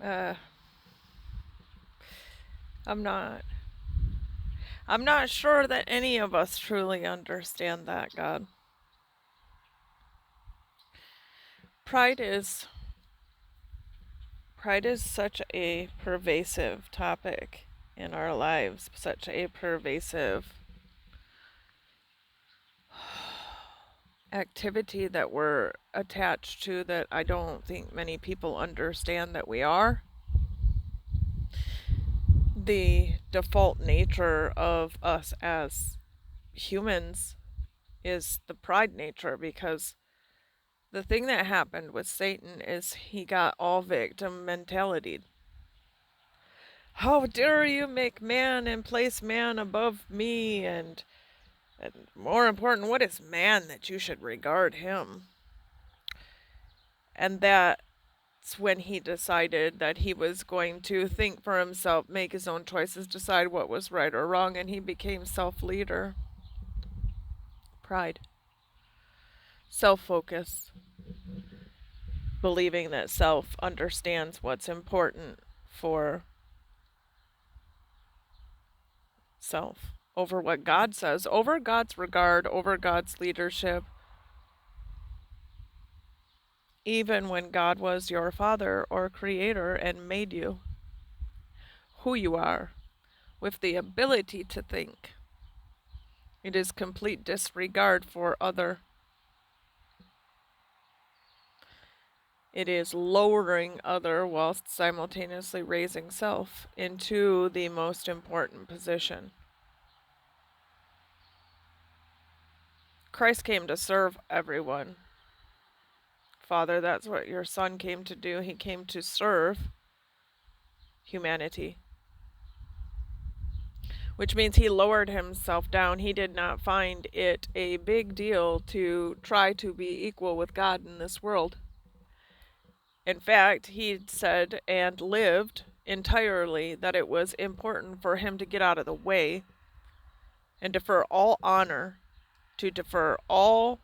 Uh, I'm not. I'm not sure that any of us truly understand that, God. Pride is pride is such a pervasive topic in our lives, such a pervasive activity that we're attached to that I don't think many people understand that we are. The default nature of us as humans is the pride nature because the thing that happened with Satan is he got all victim mentality. How dare you make man and place man above me, and more important, what is man that you should regard him? And that's when he decided that he was going to think for himself, make his own choices, decide what was right or wrong, and he became self-leader. Pride. Self-focus. Believing that self understands what's important for self over what God says, over God's regard, over God's leadership, even when God was your father or creator and made you who you are with the ability to think. It is complete disregard for other. It is lowering other whilst simultaneously raising self into the most important position. Christ came to serve everyone. Father, that's what your son came to do. He came to serve humanity, which means he lowered himself down. He did not find it a big deal to try to be equal with God in this world. In fact, he said and lived entirely that it was important for him to get out of the way and defer all honor, to defer all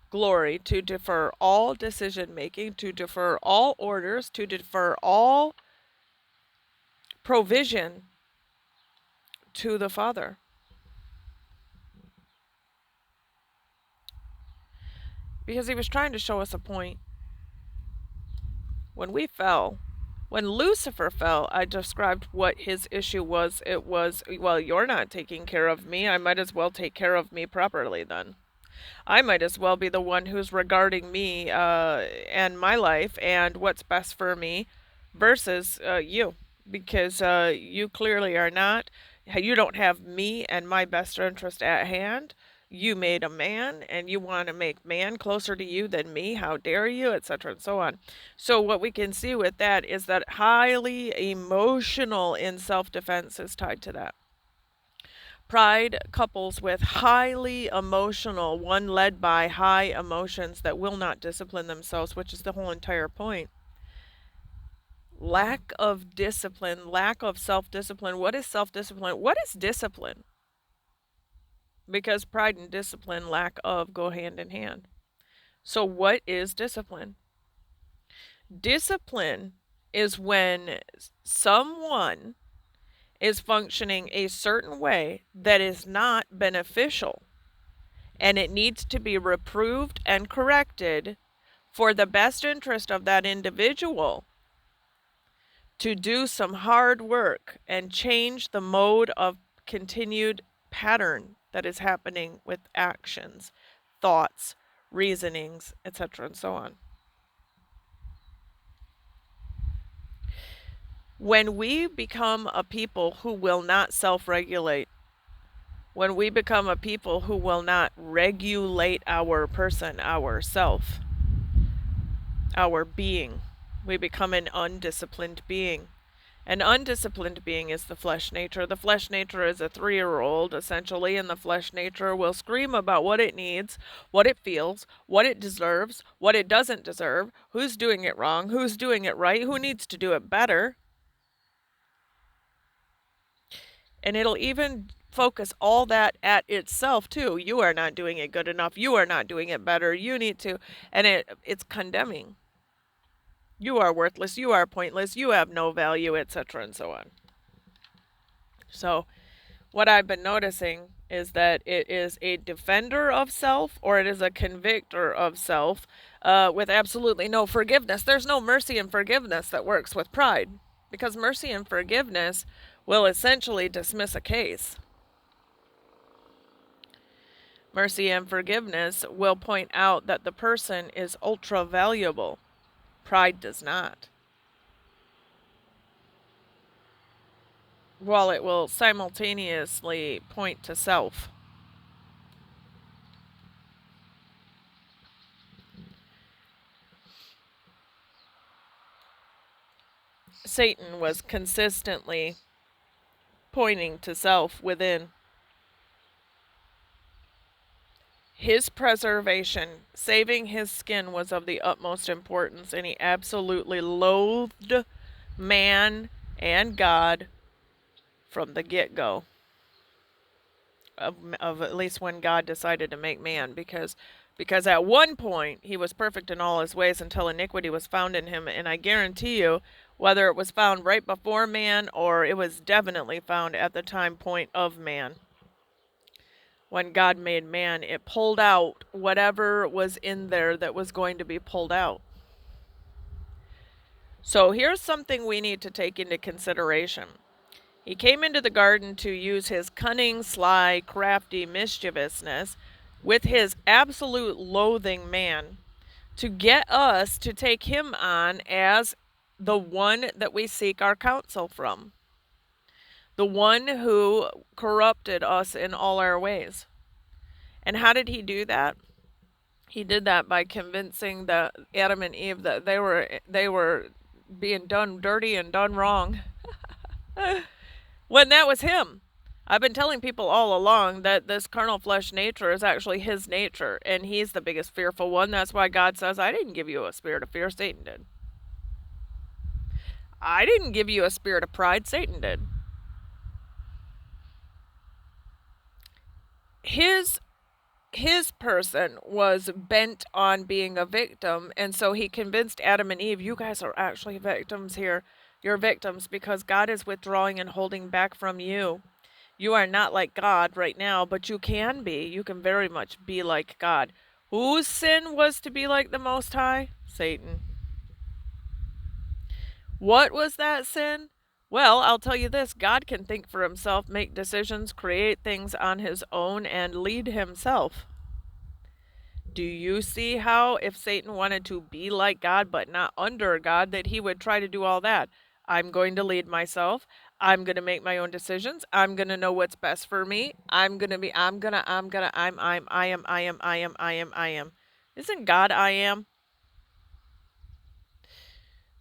glory, to defer all decision making, to defer all orders, to defer all provision to the Father. Because he was trying to show us a point. When we fell, when Lucifer fell, I described what his issue was. It was, well, you're not taking care of me. I might as well take care of me properly then. I might as well be the one who's regarding me and my life and what's best for me versus you. Because you clearly are not. You don't have me and my best interest at hand. You made a man and you want to make man closer to you than me. How dare you, etc., and so on. So, what we can see with that is that highly emotional in self defense is tied to that. Pride couples with highly emotional, one led by high emotions that will not discipline themselves, which is the whole entire point. Lack of discipline, lack of self discipline. What is self discipline? What is discipline? Because pride and discipline, lack of, go hand in hand. So, what is discipline? Discipline is when someone is functioning a certain way that is not beneficial and it needs to be reproved and corrected for the best interest of that individual to do some hard work and change the mode of continued pattern that is happening with actions, thoughts, reasonings, etc., and so on. When we become a people who will not self regulate, when we become a people who will not regulate our person, our self, our being, we become an undisciplined being. An undisciplined being is the flesh nature. The flesh nature is a 3-year-old, essentially, and the flesh nature will scream about what it needs, what it feels, what it deserves, what it doesn't deserve, who's doing it wrong, who's doing it right, who needs to do it better. And it'll even focus all that at itself, too. You are not doing it good enough. You are not doing it better. You need to. And it's condemning. You are worthless, you are pointless, you have no value, etc., and so on. So, what I've been noticing is that it is a defender of self or it is a convictor of self with absolutely no forgiveness. There's no mercy and forgiveness that works with pride because mercy and forgiveness will essentially dismiss a case. Mercy and forgiveness will point out that the person is ultra valuable. Pride does not. While it will simultaneously point to self. Satan was consistently pointing to self within. His preservation, saving his skin, was of the utmost importance, and he absolutely loathed man and God from the get-go. Of at least when God decided to make man, because at one point he was perfect in all his ways until iniquity was found in him, and I guarantee you, whether it was found right before man or it was definitely found at the time point of man, when God made man, it pulled out whatever was in there that was going to be pulled out. So here's something we need to take into consideration. He came into the garden to use his cunning, sly, crafty mischievousness with his absolute loathing man to get us to take him on as the one that we seek our counsel from, the one who corrupted us in all our ways. And how did he do that? He did that by convincing the Adam and Eve that they were being done dirty and done wrong. When that was him. I've been telling people all along that this carnal flesh nature is actually his nature, and he's the biggest fearful one. That's why God says, I didn't give you a spirit of fear, Satan did. I didn't give you a spirit of pride, Satan did. His person was bent on being a victim, and so he convinced Adam and Eve, you guys are actually victims here. You're victims because God is withdrawing and holding back from you. You are not like God right now, but you can be. You can very much be like God. Whose sin was to be like the Most High? Satan. What was that sin? Well, I'll tell you this, God can think for himself, make decisions, create things on his own, and lead himself. Do you see how if Satan wanted to be like God but not under God, that he would try to do all that? I'm going to lead myself. I'm going to make my own decisions. I'm going to know what's best for me. I am. Isn't God I am?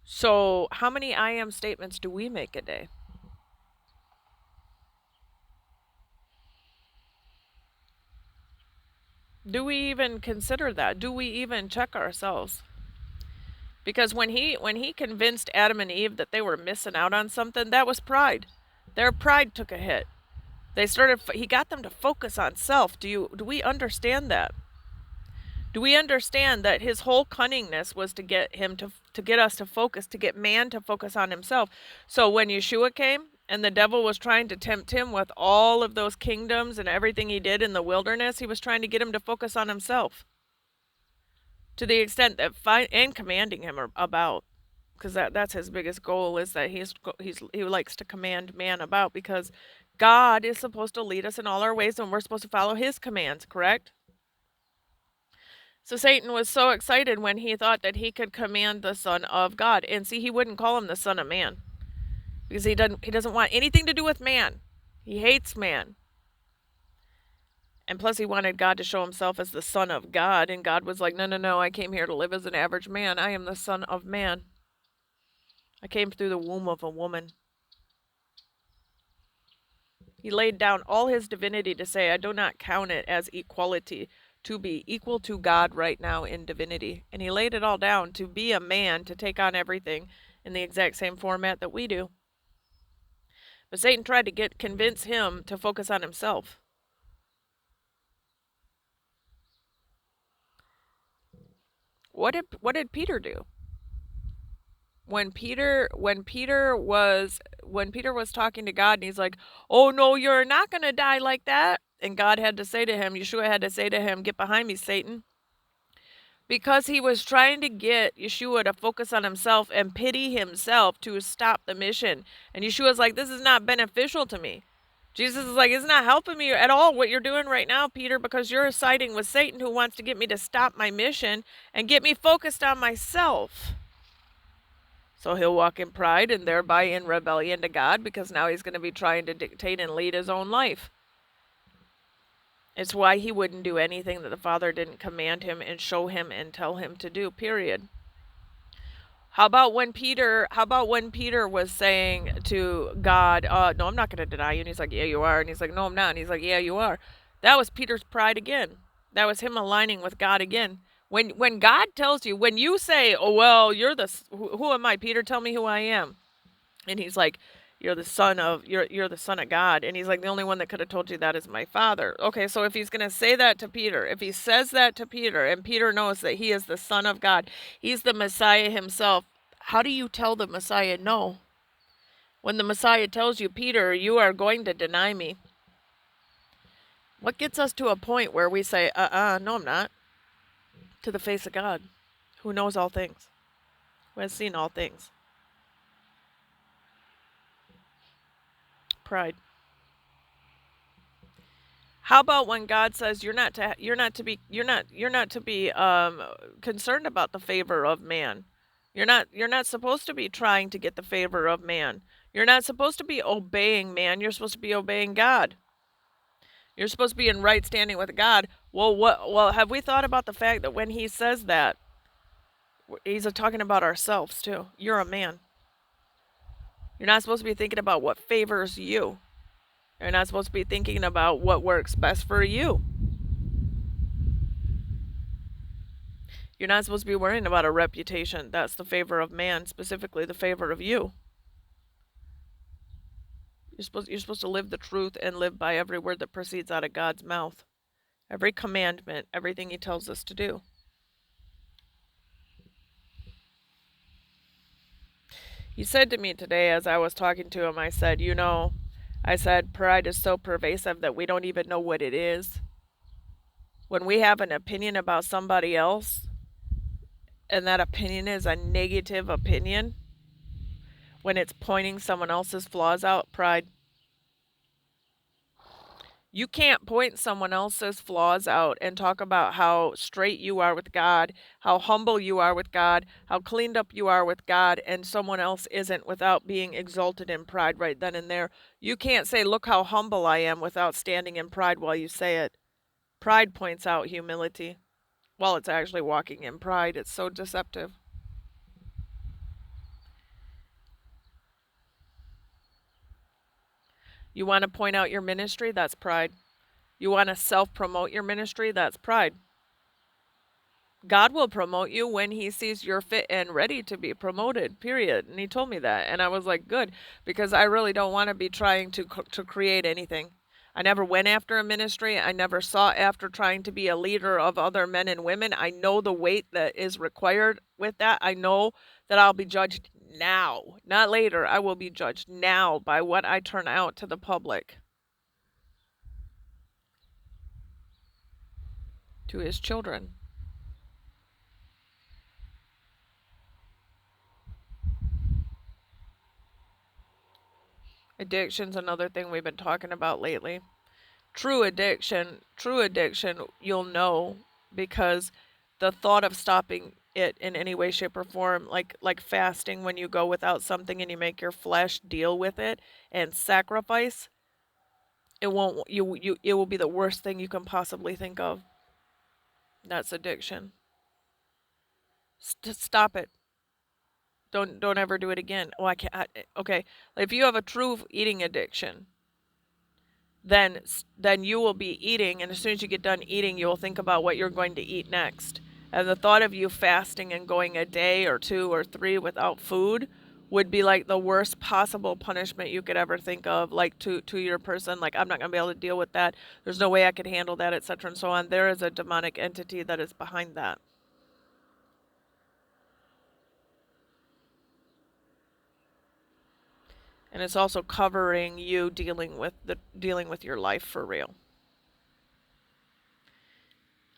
So how many I am statements do we make a day? Do we even consider that? Do we even check ourselves? Because when he convinced Adam and Eve that they were missing out on something, that was pride. Their pride took a hit. He got them to focus on self. Do we understand that? Do we understand that his whole cunningness was to get him to get us to focus, to get man to focus on himself? So when Yeshua came and the devil was trying to tempt him with all of those kingdoms and everything he did in the wilderness, he was trying to get him to focus on himself. To the extent that and commanding him about, because that's his biggest goal, is that he likes to command man about, because God is supposed to lead us in all our ways and we're supposed to follow his commands, correct? So Satan was so excited when he thought that he could command the Son of God. And see, he wouldn't call him the Son of Man because he doesn't want anything to do with man. He hates man. And plus he wanted God to show himself as the Son of God, and God was like, no, I came here to live as an average man. I am the Son of Man. I came through the womb of a woman. He laid down all his divinity to say, I do not count it as equality to be equal to God right now in divinity. And he laid it all down to be a man, to take on everything in the exact same format that we do. But Satan tried to convince him to focus on himself. What did Peter do? when Peter was talking to God and he's like, "Oh no, you're not going to die like that." And God had to say to him, Yeshua had to say to him, "Get behind me, Satan." Because he was trying to get Yeshua to focus on himself and pity himself to stop the mission. And Yeshua's like, "This is not beneficial to me." Jesus is like, "It's not helping me at all what you're doing right now, Peter, because you're siding with Satan who wants to get me to stop my mission and get me focused on myself." So he'll walk in pride and thereby in rebellion to God because now he's going to be trying to dictate and lead his own life. It's why he wouldn't do anything that the Father didn't command him and show him and tell him to do, period. How about when Peter was saying to God, "No, I'm not going to deny you." And he's like, "Yeah, you are." And he's like, "No, I'm not." And he's like, "Yeah, you are." That was Peter's pride again. That was him aligning with God again. When God tells you, when you say, "Oh, well, who am I, Peter? Tell me who I am." And he's like, you're the son of God. And he's like, "The only one that could have told you that is my Father." Okay, so if he's going to say that to Peter, if he says that to Peter, and Peter knows that he is the Son of God, he's the Messiah himself, how do you tell the Messiah no? When the Messiah tells you, "Peter, you are going to deny me." What gets us to a point where we say, no, I'm not, to the face of God, who knows all things, who has seen all things? Pride. How about when God says you're not to be concerned about the favor of man. You're not supposed to be trying to get the favor of man. You're not supposed to be obeying man. You're supposed to be obeying God. You're supposed to be in right standing with God. Well, have we thought about the fact that when he says that, he's talking about ourselves too. You're a man. You're not supposed to be thinking about what favors you. You're not supposed to be thinking about what works best for you. You're not supposed to be worrying about a reputation. That's the favor of man, specifically the favor of you. You're supposed to live the truth and live by every word that proceeds out of God's mouth. Every commandment, everything he tells us to do. He said to me today as I was talking to him, I said, pride is so pervasive that we don't even know what it is. When we have an opinion about somebody else, and that opinion is a negative opinion, when it's pointing someone else's flaws out, pride. You can't point someone else's flaws out and talk about how straight you are with God, how humble you are with God, how cleaned up you are with God, and someone else isn't, without being exalted in pride right then and there. You can't say, "Look how humble I am," without standing in pride while you say it. Pride points out humility. Well, it's actually walking in pride. It's so deceptive. You want to point out your ministry? That's pride. You want to self-promote your ministry? That's pride. God will promote you when he sees you're fit and ready to be promoted, period. And he told me that. And I was like, good, because I really don't want to be trying to create anything. I never went after a ministry. I never sought after trying to be a leader of other men and women. I know the weight that is required with that. I know that I'll be judged now, not later. I will be judged now by what I turn out to the public, to his children. Addiction's another thing we've been talking about lately. True addiction, you'll know because the thought of stopping it in any way, shape, or form, like fasting, when you go without something and you make your flesh deal with it and sacrifice, it won't you it will be the worst thing you can possibly think of. That's addiction. Stop it. Don't ever do it again. Oh, I can't. Okay, if you have a true eating addiction, then you will be eating, and as soon as you get done eating, you will think about what you're going to eat next. And the thought of you fasting and going a day or two or three without food would be like the worst possible punishment you could ever think of, like to your person. Like, I'm not going to be able to deal with that. There's no way I could handle that, etc. and so on. There is a demonic entity that is behind that. And it's also covering you dealing with your life for real.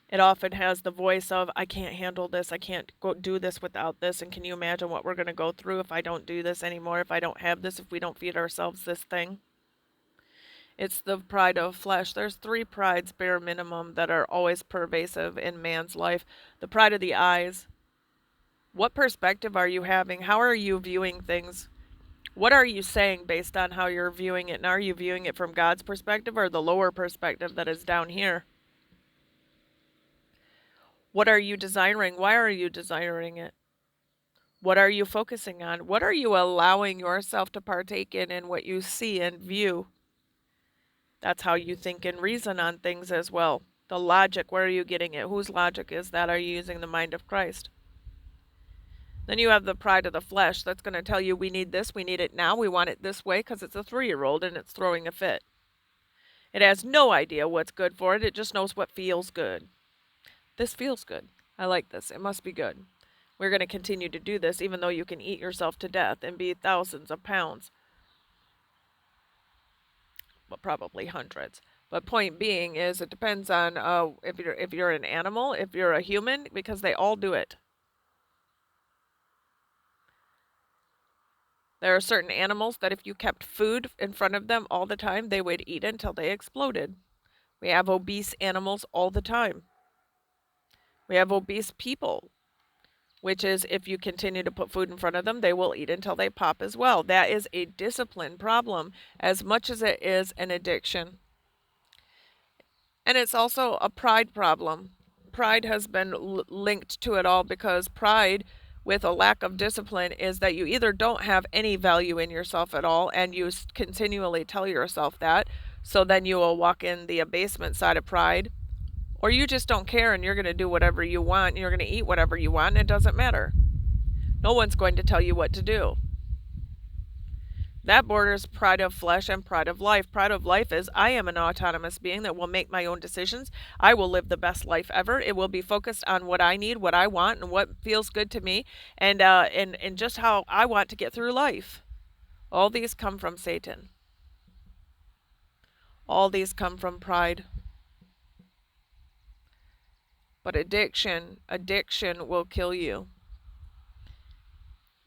It often has the voice of, I can't handle this, I can't go do this without this, and can you imagine what we're going to go through if I don't do this anymore, if I don't have this, if we don't feed ourselves this thing? It's the pride of flesh. There's three prides, bare minimum, that are always pervasive in man's life. The pride of the eyes. What perspective are you having? How are you viewing things? What are you saying based on how you're viewing it? And are you viewing it from God's perspective or the lower perspective that is down here? What are you desiring? Why are you desiring it? What are you focusing on? What are you allowing yourself to partake in and what you see and view? That's how you think and reason on things as well. The logic, where are you getting it? Whose logic is that? Are you using the mind of Christ? Then you have the pride of the flesh that's going to tell you we need this, we need it now, we want it this way because it's a 3-year-old and it's throwing a fit. It has no idea what's good for it, it just knows what feels good. This feels good. I like this. It must be good. We're going to continue to do this even though you can eat yourself to death and be thousands of pounds. Well, probably hundreds. But point being is it depends on if you're an animal, if you're a human, because they all do it. There are certain animals that if you kept food in front of them all the time, they would eat until they exploded. We have obese animals all the time. We have obese people, which is if you continue to put food in front of them, they will eat until they pop as well. That is a discipline problem as much as it is an addiction. And it's also a pride problem. Pride has been linked to it all because pride with a lack of discipline is that you either don't have any value in yourself at all and you continually tell yourself that, so then you will walk in the abasement side of pride, or you just don't care and you're going to do whatever you want and you're going to eat whatever you want and it doesn't matter. No one's going to tell you what to do. That borders pride of flesh and pride of life. Pride of life is I am an autonomous being that will make my own decisions. I will live the best life ever. It will be focused on what I need, what I want, and what feels good to me, and just how I want to get through life. All these come from Satan. All these come from pride. But addiction will kill you.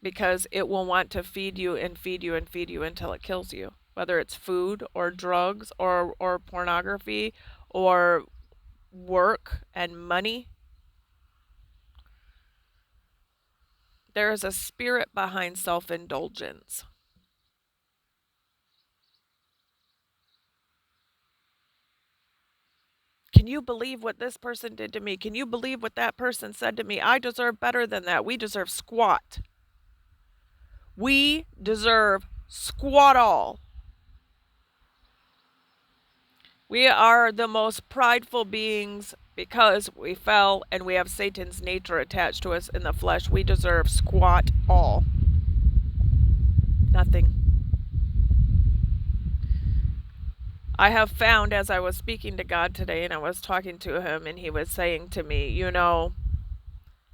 Because it will want to feed you and feed you and feed you until it kills you. Whether it's food or drugs or pornography or work and money. There is a spirit behind self-indulgence. Can you believe what this person did to me? Can you believe what that person said to me? I deserve better than that. We deserve squat. We deserve squat all. We are the most prideful beings because we fell and we have Satan's nature attached to us in the flesh. We deserve squat all. Nothing. I have found as I was speaking to God today and I was talking to him and he was saying to me,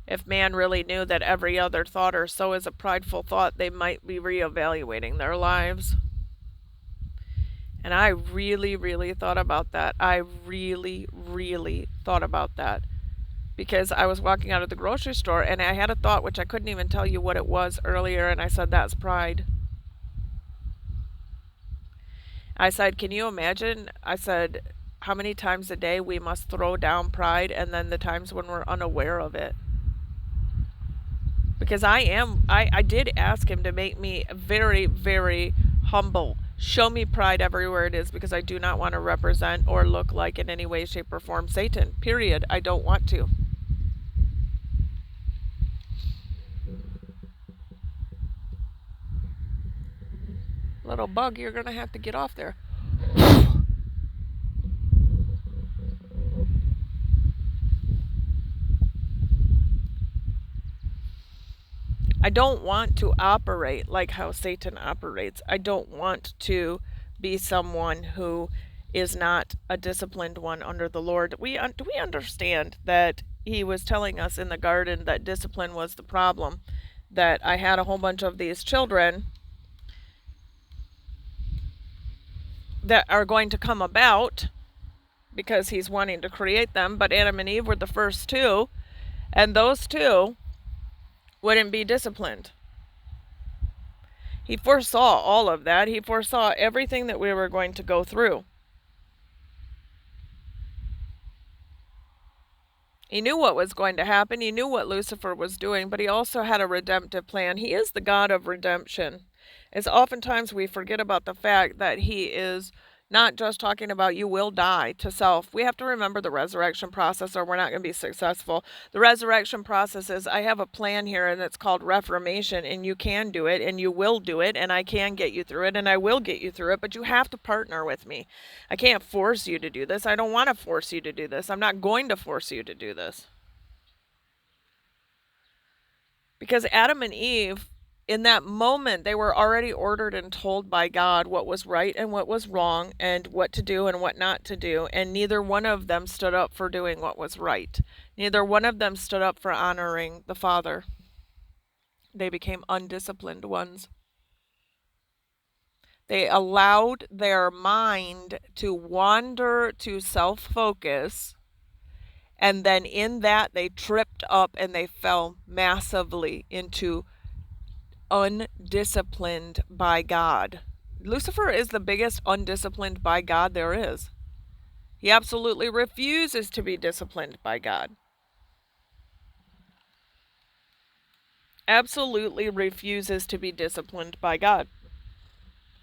if man really knew that every other thought or so is a prideful thought, they might be reevaluating their lives. And I really, really thought about that. I really, really thought about that. Because I was walking out of the grocery store and I had a thought which I couldn't even tell you what it was earlier, and I said, that's pride. I said, can you imagine? I said, how many times a day we must throw down pride and then the times when we're unaware of it. Because I did ask him to make me very, very humble. Show me pride everywhere it is, because I do not want to represent or look like in any way, shape, or form Satan. Period. I don't want to. Little bug, you're going to have to get off there. I don't want to operate like how Satan operates. I don't want to be someone who is not a disciplined one under the Lord. Do we understand that he was telling us in the garden that discipline was the problem? That I had a whole bunch of these children that are going to come about because he's wanting to create them, but Adam and Eve were the first two, and those two wouldn't be disciplined. He foresaw all of that. He foresaw everything that we were going to go through. He knew what was going to happen. He knew what Lucifer was doing, but he also had a redemptive plan. He is the God of redemption. As oftentimes we forget about the fact that he is not just talking about you will die to self. We have to remember the resurrection process or we're not going to be successful. The resurrection process is I have a plan here and it's called reformation, and you can do it and you will do it, and I can get you through it and I will get you through it, but you have to partner with me. I can't force you to do this. I don't want to force you to do this. I'm not going to force you to do this. Because Adam and Eve, in that moment, they were already ordered and told by God what was right and what was wrong, and what to do and what not to do. And neither one of them stood up for doing what was right. Neither one of them stood up for honoring the Father. They became undisciplined ones. They allowed their mind to wander to self focus. And then in that, they tripped up and they fell massively into undisciplined by God. Lucifer is the biggest undisciplined by God there is. He absolutely refuses to be disciplined by God. Absolutely refuses to be disciplined by God.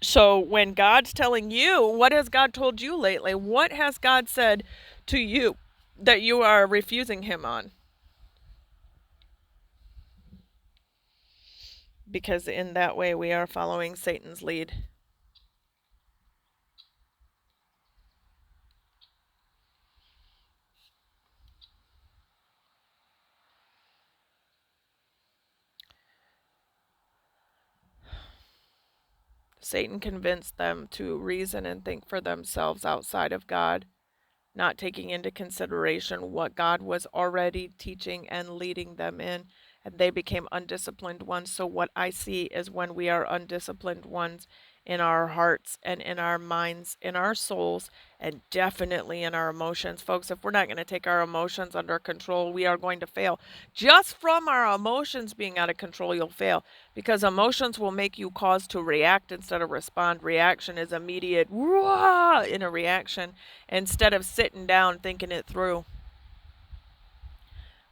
So when God's telling you, what has God told you lately? What has God said to you that you are refusing him on? Because in that way we are following Satan's lead. Satan convinced them to reason and think for themselves outside of God, not taking into consideration what God was already teaching and leading them in, and they became undisciplined ones. So what I see is when we are undisciplined ones in our hearts and in our minds, in our souls, and definitely in our emotions. Folks, if we're not going to take our emotions under control, we are going to fail. Just from our emotions being out of control, you'll fail. Because emotions will make you cause to react instead of respond. Reaction is immediate, "Wah!" in a reaction, instead of sitting down thinking it through.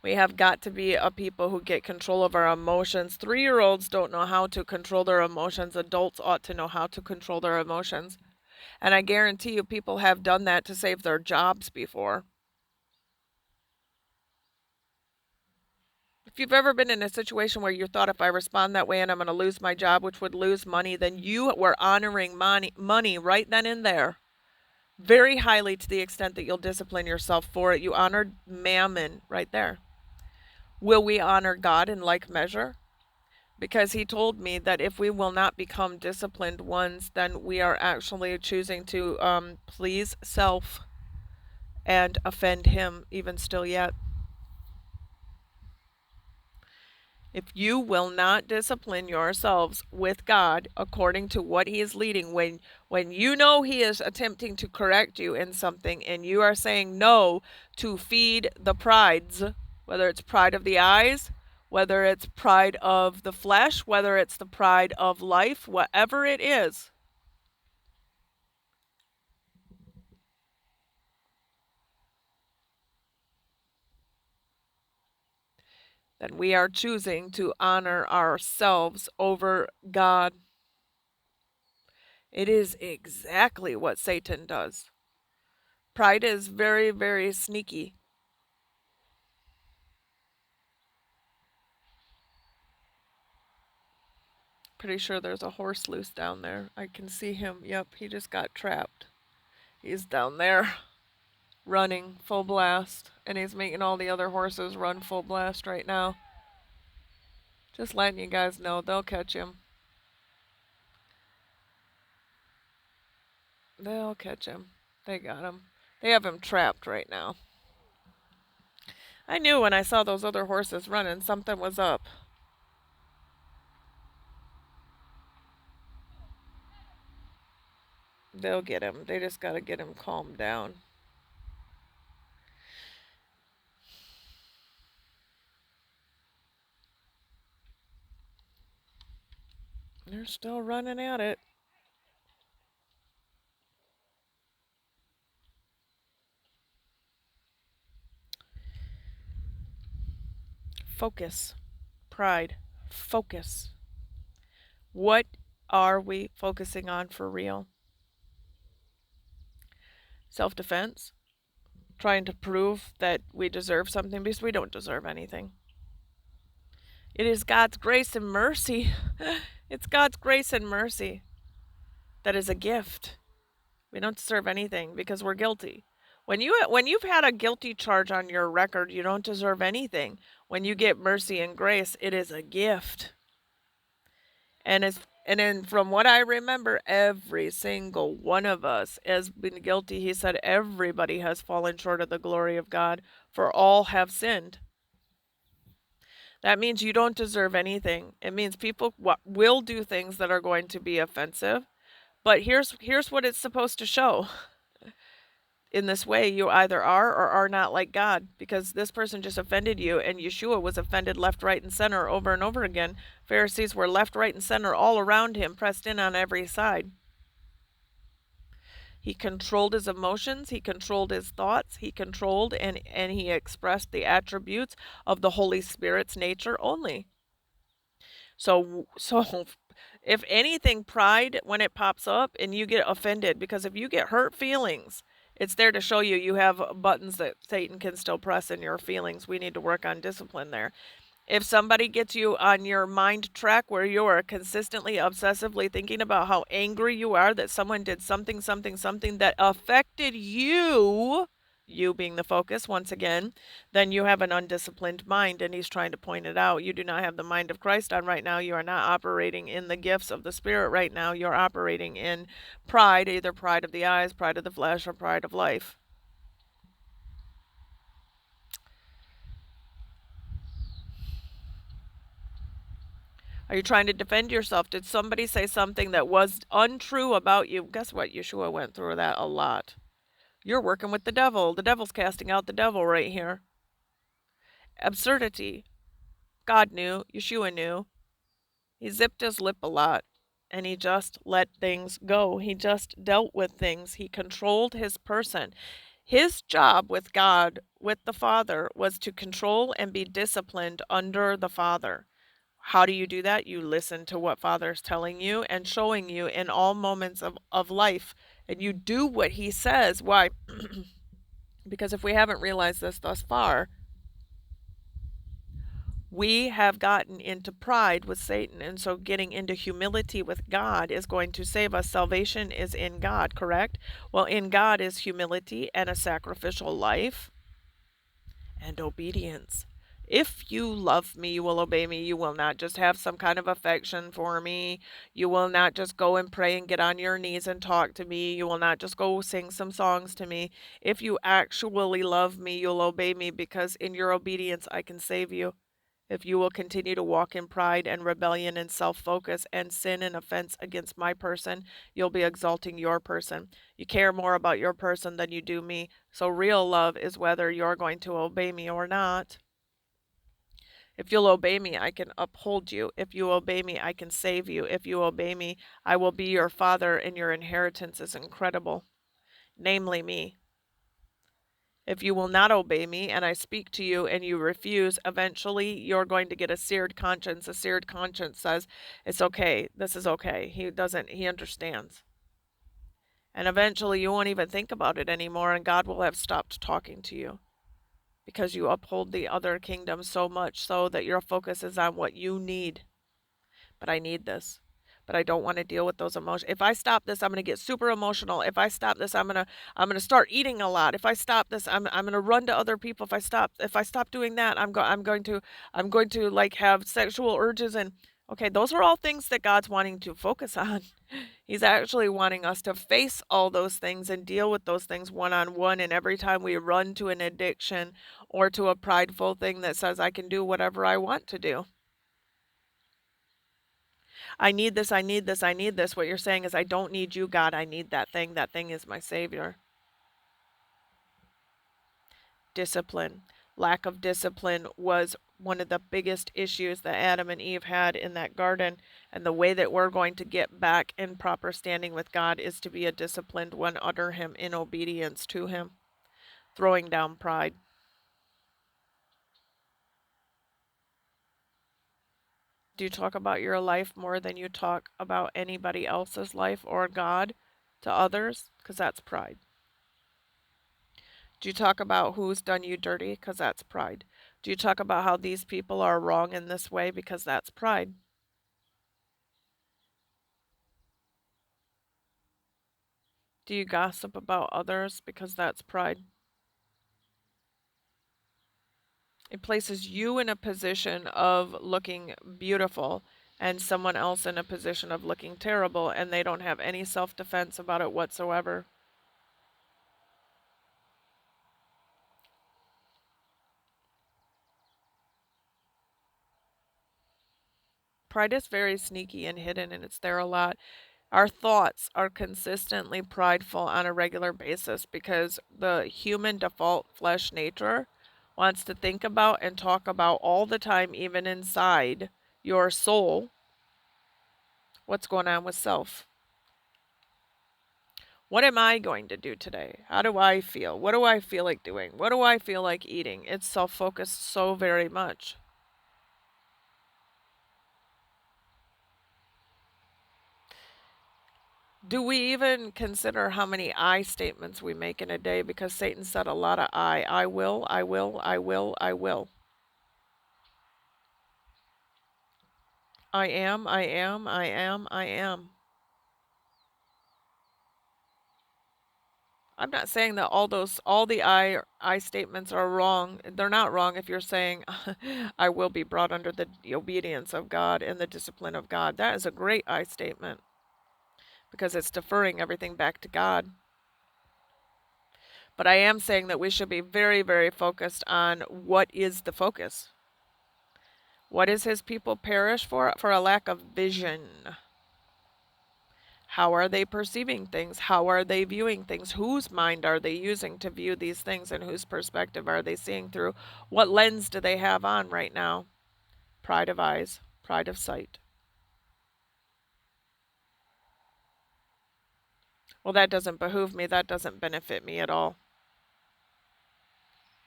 We have got to be a people who get control of our emotions. 3-year-olds don't know how to control their emotions. Adults ought to know how to control their emotions. And I guarantee you people have done that to save their jobs before. If you've ever been in a situation where you thought if I respond that way and I'm going to lose my job, which would lose money, then you were honoring money right then and there. Very highly, to the extent that you'll discipline yourself for it. You honored mammon right there. Will we honor God in like measure? Because he told me that if we will not become disciplined ones, then we are actually choosing to please self and offend him even still yet. If you will not discipline yourselves with God according to what he is leading, when you know he is attempting to correct you in something and you are saying no to feed the prides, whether it's pride of the eyes, whether it's pride of the flesh, whether it's the pride of life, whatever it is, then we are choosing to honor ourselves over God. It is exactly what Satan does. Pride is very, very sneaky. Pretty sure there's a horse loose down there. I can see him. Yep, he just got trapped. He's down there running full blast, and he's making all the other horses run full blast right now. Just letting you guys know, they'll catch him. They'll catch him. They got him. They have him trapped right now. I knew when I saw those other horses running, something was up. They'll get him. They just got to get him calmed down. They're still running at it. Focus. Pride. Focus. What are we focusing on for real? Self defense? Trying to prove that we deserve something because we don't deserve anything. It is God's grace and mercy. It's God's grace and mercy that is a gift. We don't deserve anything because we're guilty. When you've had a guilty charge on your record, you don't deserve anything. When you get mercy and grace, it is a gift. And then from what I remember, every single one of us has been guilty. He said everybody has fallen short of the glory of God, for all have sinned. That means you don't deserve anything. It means people will do things that are going to be offensive. But here's what it's supposed to show. In this way, you either are or are not like God, because this person just offended you, and Yeshua was offended left, right, and center over and over again. Pharisees were left, right, and center all around him, pressed in on every side. He controlled his emotions, he controlled his thoughts, he controlled and he expressed the attributes of the Holy Spirit's nature only. So if anything, pride, when it pops up and you get offended, because if you get hurt feelings, it's there to show you you have buttons that Satan can still press in your feelings. We need to work on discipline there. If somebody gets you on your mind track where you are consistently obsessively thinking about how angry you are that someone did something, something, something that affected you being the focus once again, then you have an undisciplined mind, and he's trying to point it out. You do not have the mind of Christ on right now. You are not operating in the gifts of the Spirit right now. You're operating in pride, either pride of the eyes, pride of the flesh, or pride of life. Are you trying to defend yourself? Did somebody say something that was untrue about you? Guess what? Yeshua went through that a lot. You're working with the devil. The devil's casting out the devil right here. Absurdity. God knew. Yeshua knew. He zipped his lip a lot, and he just let things go. He just dealt with things. He controlled his person. His job with God, with the Father, was to control and be disciplined under the Father. How do you do that? You listen to what Father's telling you and showing you in all moments of life. And you do what he says. Why? Because if we haven't realized this thus far, we have gotten into pride with Satan. And so getting into humility with God is going to save us. Salvation is in God, correct? Well, in God is humility and a sacrificial life and obedience. If you love me, you will obey me. You will not just have some kind of affection for me. You will not just go and pray and get on your knees and talk to me. You will not just go sing some songs to me. If you actually love me, you'll obey me, because in your obedience I can save you. If you will continue to walk in pride and rebellion and self-focus and sin and offense against my person, you'll be exalting your person. You care more about your person than you do me. So real love is whether you're going to obey me or not. If you'll obey me, I can uphold you. If you obey me, I can save you. If you obey me, I will be your father, and your inheritance is incredible, namely me. If you will not obey me and I speak to you and you refuse, eventually you're going to get a seared conscience. A seared conscience says, it's okay. This is okay. He understands. And eventually you won't even think about it anymore, and God will have stopped talking to you, because you uphold the other kingdom so much so that your focus is on what you need. But I need this. But I don't want to deal with those emotions. If I stop this, I'm going to get super emotional. If I stop this, I'm going to start eating a lot. If I stop this, I'm going to run to other people. If I stop doing that, I'm going to like have sexual urges. And okay, those are all things that God's wanting to focus on. He's actually wanting us to face all those things and deal with those things one on one. And every time we run to an addiction or to a prideful thing that says I can do whatever I want to do, I need this, I need this, I need this. What you're saying is, I don't need you, God. I need that thing. That thing is my Savior. Discipline. Lack of discipline was one of the biggest issues that Adam and Eve had in that garden. And the way that we're going to get back in proper standing with God is to be a disciplined one, utter Him in obedience to Him, throwing down pride. Do you talk about your life more than you talk about anybody else's life or God to others? Because that's pride. Do you talk about who's done you dirty? Because that's pride. Do you talk about how these people are wrong in this way? Because that's pride. Do you gossip about others? Because that's pride. It places you in a position of looking beautiful and someone else in a position of looking terrible, and they don't have any self defense about it whatsoever. Pride is very sneaky and hidden, and it's there a lot. Our thoughts are consistently prideful on a regular basis because the human default flesh nature wants to think about and talk about all the time, even inside your soul, what's going on with self. What am I going to do today? How do I feel? What do I feel like doing? What do I feel like eating? It's self focused so very much. Do we even consider how many I statements we make in a day? Because Satan said a lot of I. I will, I will, I will, I will. I am, I am, I am, I am. I'm not saying that all the I statements are wrong. They're not wrong if you're saying, I will be brought under the obedience of God and the discipline of God. That is a great I statement because it's deferring everything back to God. But I am saying that we should be very, very focused on what is the focus. What is His people perish for? For a lack of vision. How are they perceiving things? How are they viewing things? Whose mind are they using to view these things and whose perspective are they seeing through? What lens do they have on right now? Pride of eyes, pride of sight. Well, that doesn't behoove me. That doesn't benefit me at all.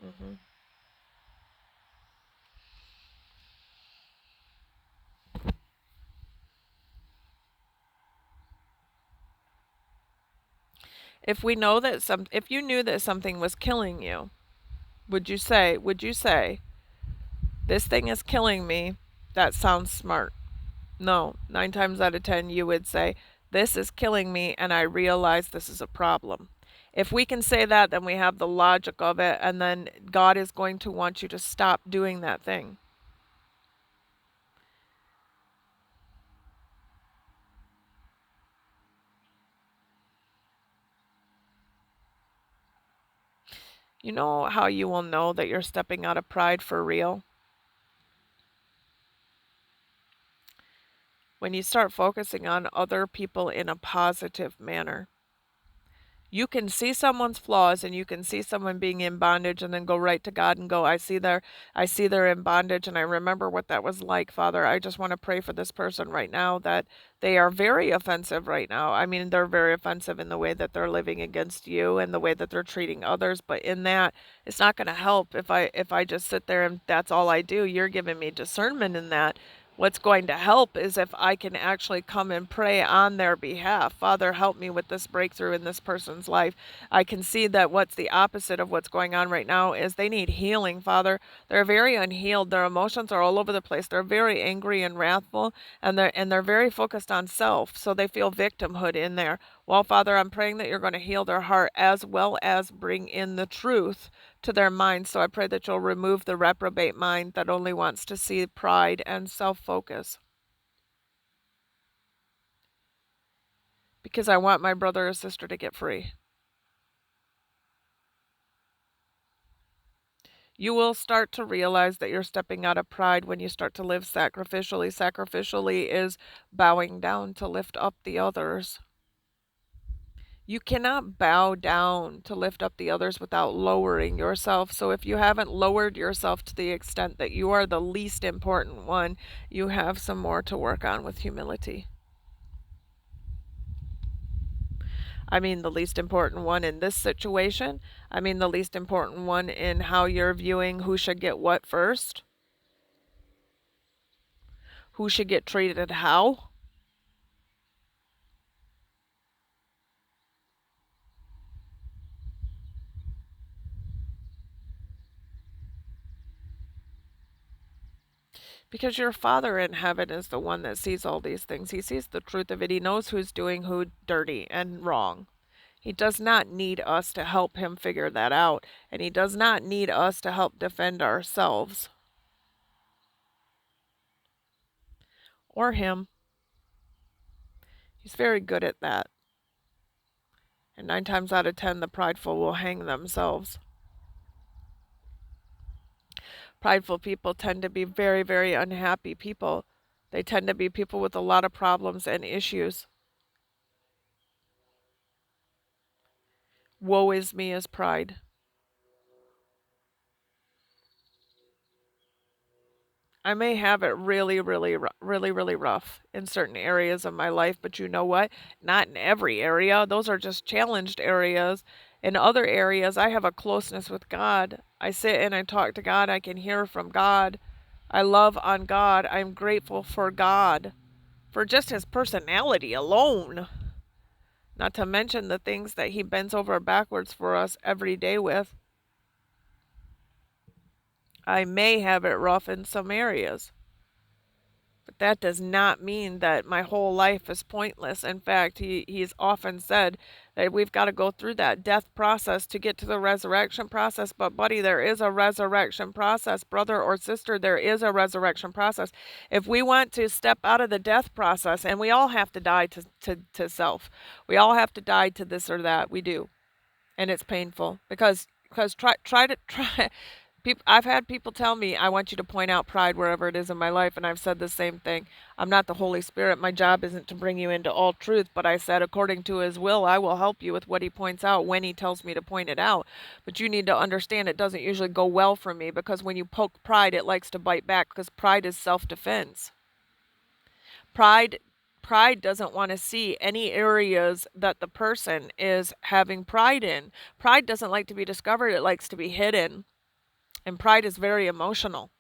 hmm if you knew that something was killing you, would you say, this thing is killing me? That sounds smart. No, 9 times out of 10, you would say, this is killing me, and I realize this is a problem. If we can say that, then we have the logic of it, and then God is going to want you to stop doing that thing. You know how you will know that you're stepping out of pride for real? When you start focusing on other people in a positive manner. You can see someone's flaws and you can see someone being in bondage and then go right to God and go, I see they're in bondage and I remember what that was like, Father. I just want to pray for this person right now that they are very offensive right now. I mean, they're very offensive in the way that they're living against you and the way that they're treating others, but in that it's not going to help if I just sit there and that's all I do. You're giving me discernment in that. What's going to help is if I can actually come and pray on their behalf. Father, help me with this breakthrough in this person's life. I can see that what's the opposite of what's going on right now is they need healing, Father. They're very unhealed. Their emotions are all over the place. They're very angry and wrathful, and they're very focused on self, so they feel victimhood in there. Well, Father, I'm praying that you're going to heal their heart as well as bring in the truth to their mind. So I pray that you'll remove the reprobate mind that only wants to see pride and self focus. Because I want my brother or sister to get free. You will start to realize that you're stepping out of pride when you start to live sacrificially. Sacrificially is bowing down to lift up the others. You cannot bow down to lift up the others without lowering yourself. So if you haven't lowered yourself to the extent that you are the least important one, you have some more to work on with humility. I mean, the least important one in this situation. I mean, the least important one in how you're viewing who should get what first, who should get treated how. Because your Father in heaven is the one that sees all these things. He sees the truth of it. He knows who's doing who dirty and wrong. He does not need us to help him figure that out, and he does not need us to help defend ourselves or him. He's very good at that. And 9 times out of 10, the prideful will hang themselves. Prideful people tend to be very, very unhappy people. They tend to be people with a lot of problems and issues. Woe is me is pride. I may have it really, really, really, really rough in certain areas of my life, but you know what? Not in every area. Those are just challenged areas. In other areas, I have a closeness with God. I sit and I talk to God. I can hear from God. I love on God. I'm grateful for God, for just his personality alone. Not to mention the things that he bends over backwards for us every day with. I may have it rough in some areas. But that does not mean that my whole life is pointless. In fact, he's often said that we've got to go through that death process to get to the resurrection process. But, buddy, there is a resurrection process. Brother or sister, there is a resurrection process. If we want to step out of the death process, and we all have to die to self, we all have to die to this or that. We do. And it's painful because try people, I've had people tell me, I want you to point out pride wherever it is in my life, and I've said the same thing. I'm not the Holy Spirit. My job isn't to bring you into all truth, but I said, according to his will, I will help you with what he points out when he tells me to point it out. But you need to understand it doesn't usually go well for me, because when you poke pride, it likes to bite back, because pride is self-defense. Pride doesn't want to see any areas that the person is having pride in. Pride doesn't like to be discovered, it likes to be hidden. And pride is very emotional.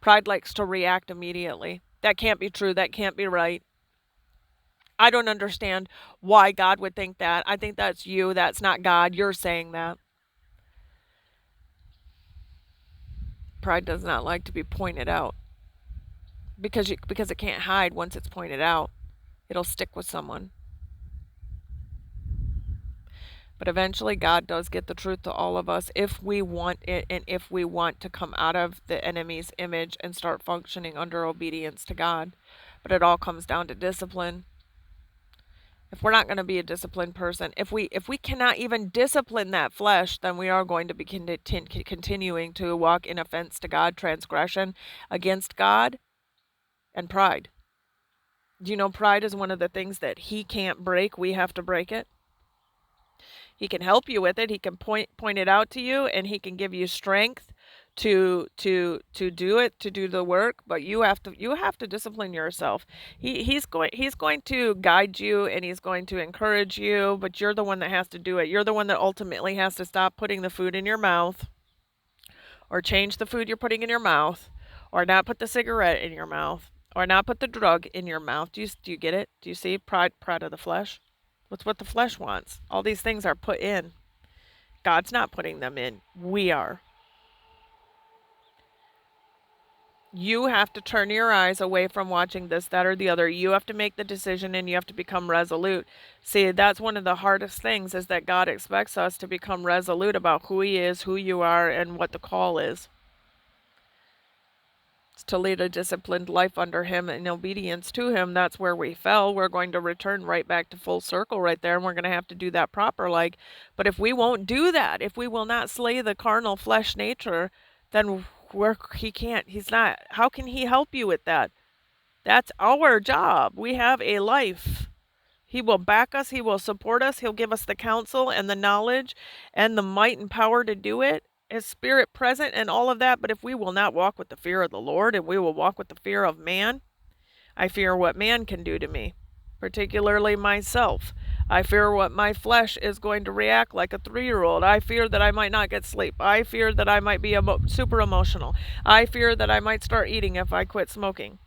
Pride likes to react immediately. That can't be true. That can't be right. I don't understand why God would think that. I think that's you. That's not God. You're saying that. Pride does not like to be pointed out because it can't hide once it's pointed out. It'll stick with someone. But eventually, God does get the truth to all of us if we want it and if we want to come out of the enemy's image and start functioning under obedience to God. But it all comes down to discipline. If we're not going to be a disciplined person, if we cannot even discipline that flesh, then we are going to be continuing to walk in offense to God, transgression against God, and pride. Do you know pride is one of the things that he can't break? We have to break it. He can help you with it. He can point it out to you, and he can give you strength to do it, to do the work, but you have to discipline yourself. He's going to guide you, and he's going to encourage you, but you're the one that has to do it. You're the one that ultimately has to stop putting the food in your mouth, or change the food you're putting in your mouth, or not put the cigarette in your mouth, or not put the drug in your mouth. Do you get it? Do you see pride of the flesh? What's what the flesh wants? All these things are put in. God's not putting them in. We are. You have to turn your eyes away from watching this, that, or the other. You have to make the decision, and you have to become resolute. See, that's one of the hardest things, is that God expects us to become resolute about who he is, who you are, and what the call is. to lead a disciplined life under him in obedience to him, that's where we fell. We're going to return right back to full circle right there, and we're going to have to do that proper like. But if we won't do that, if we will not slay the carnal flesh nature, then he's not, how can he help you with that? That's our job. We have a life. He will back us. He will support us. He'll give us the counsel and the knowledge and the might and power to do it. His spirit present and all of that. But if we will not walk with the fear of the Lord and we will walk with the fear of man, I fear what man can do to me, particularly myself. I fear what my flesh is going to react like a 3-year-old. I fear that I might not get sleep. I fear that I might be super emotional. I fear that I might start eating if I quit smoking.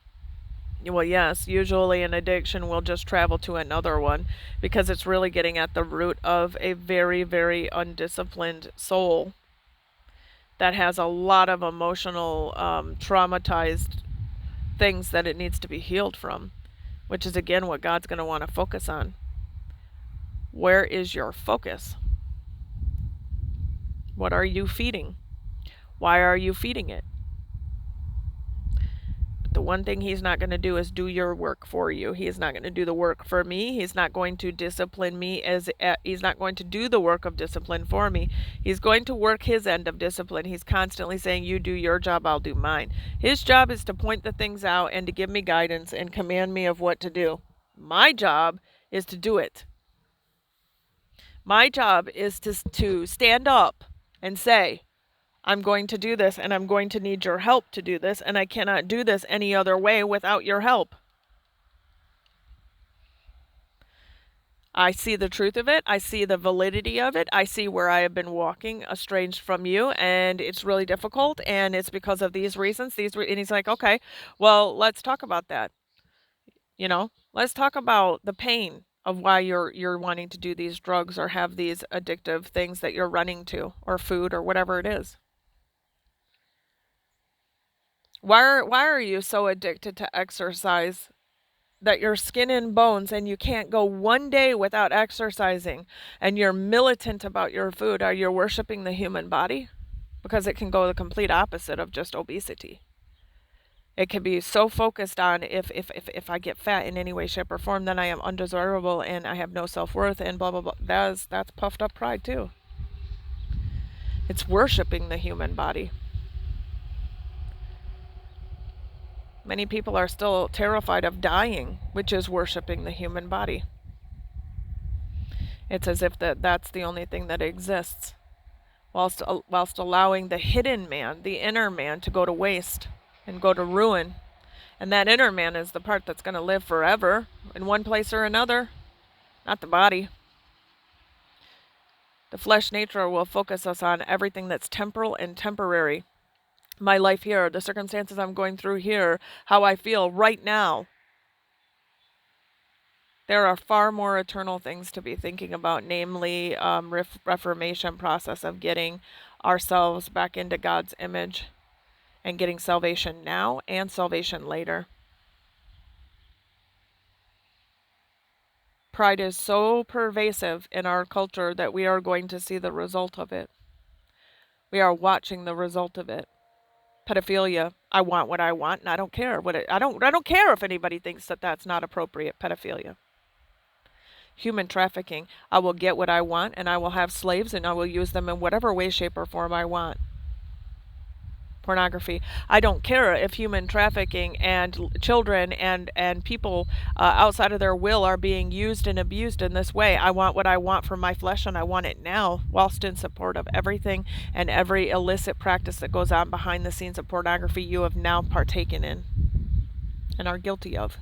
Well, yes, usually an addiction will just travel to another one because it's really getting at the root of a very, very undisciplined soul that has a lot of emotional, traumatized things that it needs to be healed from, which is, again, what God's going to want to focus on. Where is your focus? What are you feeding? Why are you feeding it? The one thing he's not going to do is do your work for you. He is not going to do the work for me. He's not going to discipline me he's not going to do the work of discipline for me. He's going to work his end of discipline. He's constantly saying, you do your job, I'll do mine. His job is to point the things out and to give me guidance and command me of what to do. My job is to do it. My job is to stand up and say, I'm going to do this, and I'm going to need your help to do this, and I cannot do this any other way without your help. I see the truth of it. I see the validity of it. I see where I have been walking estranged from you, and it's really difficult, and it's because of these reasons. And he's like, okay, well, let's talk about that. Let's talk about the pain of why you're wanting to do these drugs or have these addictive things that you're running to, or food, or whatever it is. Why are you so addicted to exercise that you're skin and bones and you can't go one day without exercising, and you're militant about your food? Are you worshiping the human body? Because it can go the complete opposite of just obesity. It can be so focused on if I get fat in any way, shape, or form, then I am undesirable and I have no self-worth and blah, blah, blah. That's puffed up pride too. It's worshiping the human body. Many people are still terrified of dying, which is worshiping the human body. It's as if that's the only thing that exists, whilst allowing the hidden man, the inner man, to go to waste and go to ruin. And that inner man is the part that's going to live forever in one place or another, not the body. The flesh nature will focus us on everything that's temporal and temporary. My life here, the circumstances I'm going through here, how I feel right now. There are far more eternal things to be thinking about, namely reformation process of getting ourselves back into God's image and getting salvation now and salvation later. Pride is so pervasive in our culture that we are going to see the result of it. We are watching the result of it. Pedophilia. I want what I want, and I don't care I don't care if anybody thinks that that's not appropriate. Pedophilia. Human trafficking. I will get what I want, and I will have slaves, and I will use them in whatever way, shape, or form I want. Pornography. I don't care if human trafficking and children and people outside of their will are being used and abused in this way. I want what I want for my flesh, and I want it now, whilst in support of everything and every illicit practice that goes on behind the scenes of pornography you have now partaken in and are guilty of.